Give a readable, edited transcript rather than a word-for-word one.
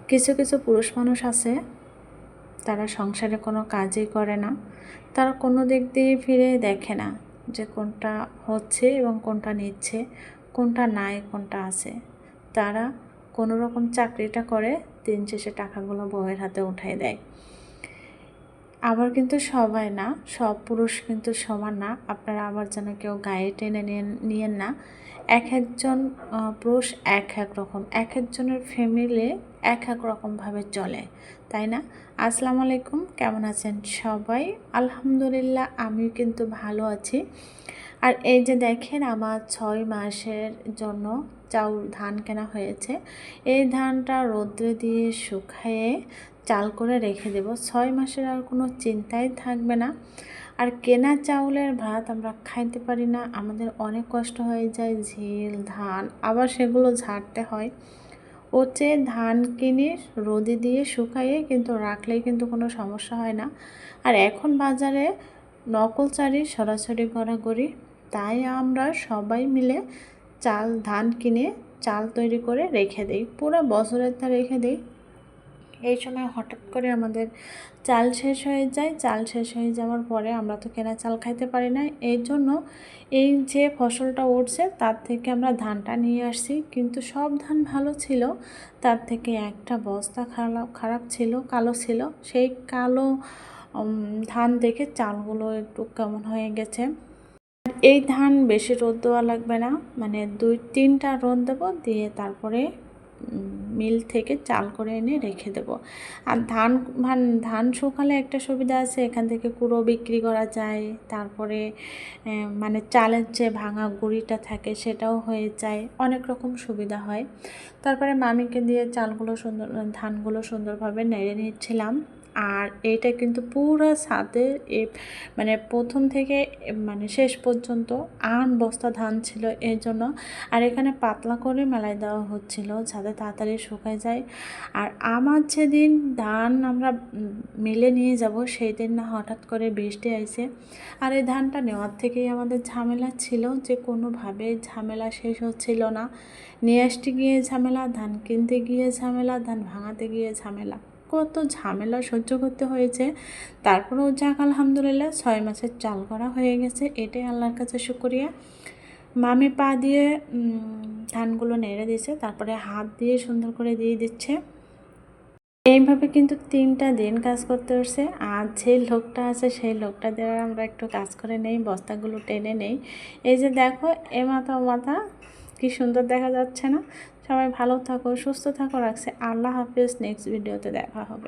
কিছু কিছু পুরুষ মানুষ আছে, তারা সংসারে কোনো কাজই করে না, তারা কোনো দিক দিয়ে ফিরে দেখে না যে কোনটা হচ্ছে এবং কোনটা নিচ্ছে, কোনটা নাই, কোনটা আছে। তারা কোনো রকম চাকরিটা করে দিন শেষে টাকাগুলো বউয়ের হাতে উঠাই দেয়। আবার কিন্তু সবাই না, সব পুরুষ কিন্তু সমান না। আপনারা আবার যেন কেউ গায়ে টেনে নিয়েন না। এক একজন পুরুষ এক এক রকম, এক একজনের ফ্যামিলি এক এক রকমভাবে চলে, তাই না? আসসালামু আলাইকুম, কেমন আছেন সবাই? আলহামদুলিল্লাহ, আমিও কিন্তু ভালো আছি। আর এই যে দেখেন, আমার 6 মাসের জন্য ধান কেনা হয়েছে। এই ধানটা রৌদ্রে দিয়ে শুকিয়ে চাল করে রেখে দেব। 6 মাসের আর কোনো চিন্তাই থাকবে না। আর কেনা চাউলের ভাত আমরা খাইতে পারি না, আমাদের অনেক কষ্ট হয়ে যায়। ঝিল ধান আবার সেগুলো ঝাড়তে হয়। ধান কিনে রোদে দিয়ে শুকাইয়ে কিন্তু রাখলেই কিন্তু কোনো সমস্যা হয় না। আর এখন বাজারে নকল চালের সরাসরি গড়াগড়ি, তাই আমরা সবাই মিলে ধান কিনে চাল তৈরি করে রেখে দিই, পুরো বছরের তা রেখে দিই। এই সময় হঠাৎ করে আমাদের চাল শেষ হয়ে যায়। চাল শেষ হয়ে যাওয়ার পরে আমরা তো কেনা চাল খাইতে পারি না। এই জন্য এই যে ফসলটা উঠছে তার থেকে আমরা ধানটা নিয়ে আসছি, কিন্তু সব ধান ভালো ছিল, তার থেকে একটা বস্তা খারাপ ছিল, কালো ছিল। সেই কালো ধান দেখে চালগুলো একটু কেমন হয়ে গেছে। এই ধান বেশি রোদ দেওয়া লাগবে না, মানে 2-3টা রোদ দেবো, দিয়ে তারপরে মিল থেকে চাল করে এনে রেখে দেব। আর ধান শুকালে একটা সুবিধা আছে, এখান থেকে কুড়ো বিক্রি করা যায়। তারপরে মানে চালের যে ভাঙা গুঁড়িটা থাকে সেটাও হয়ে যায়, অনেক রকম সুবিধা হয়। তারপরে মামিকে দিয়ে ধানগুলো সুন্দরভাবে নেড়ে নিচ্ছিলাম। আর এইটা কিন্তু পুরো ছাদে মানে প্রথম থেকে মানে শেষ পর্যন্ত 8 বস্তা ধান ছিল এই জন্য। আর এখানে পাতলা করে মেলাই দেওয়া হচ্ছিল যাতে তাড়াতাড়ি শুকায় যায়। আর আমার যেদিন ধান আমরা মিলে নিয়ে যাব সেই দিন না হঠাৎ করে বৃষ্টি আইছে। আর এই ধানটা নেওয়ার থেকেই আমাদের ঝামেলা ছিল, যে কোনোভাবে ঝামেলা শেষ হচ্ছিল না। নিয়ে আসতে গিয়ে ঝামেলা, ধান কিনতে গিয়ে ঝামেলা, ধান ভাঙাতে গিয়ে ঝামেলা, কত ঝামেলা সহ্য করতে হয়েছে। তারপরেও যাক আলহামদুলিল্লাহ 6 মাসের চাল করা হয়ে গেছে, এটাই আল্লাহর কাছে শুকরিয়া। মামি পা দিয়ে ধানগুলো নেড়ে দিয়েছে, তারপরে হাত দিয়ে সুন্দর করে দিয়ে দিচ্ছে। এইভাবে কিন্তু 3টা দিন কাজ করতে হচ্ছে। আর যে লোকটা আছে সেই লোকটা দিয়ে আমরা একটু কাজ করে নেই, বস্তাগুলো টেনে নেই। এই যে দেখো, এ মাথা ও মাথা কি সুন্দর দেখা যাচ্ছে না? সবাই ভালো থাকো, সুস্থ থাকো, রাখছে। আল্লাহ হাফেজ, নেক্সট ভিডিওতে দেখা হবে।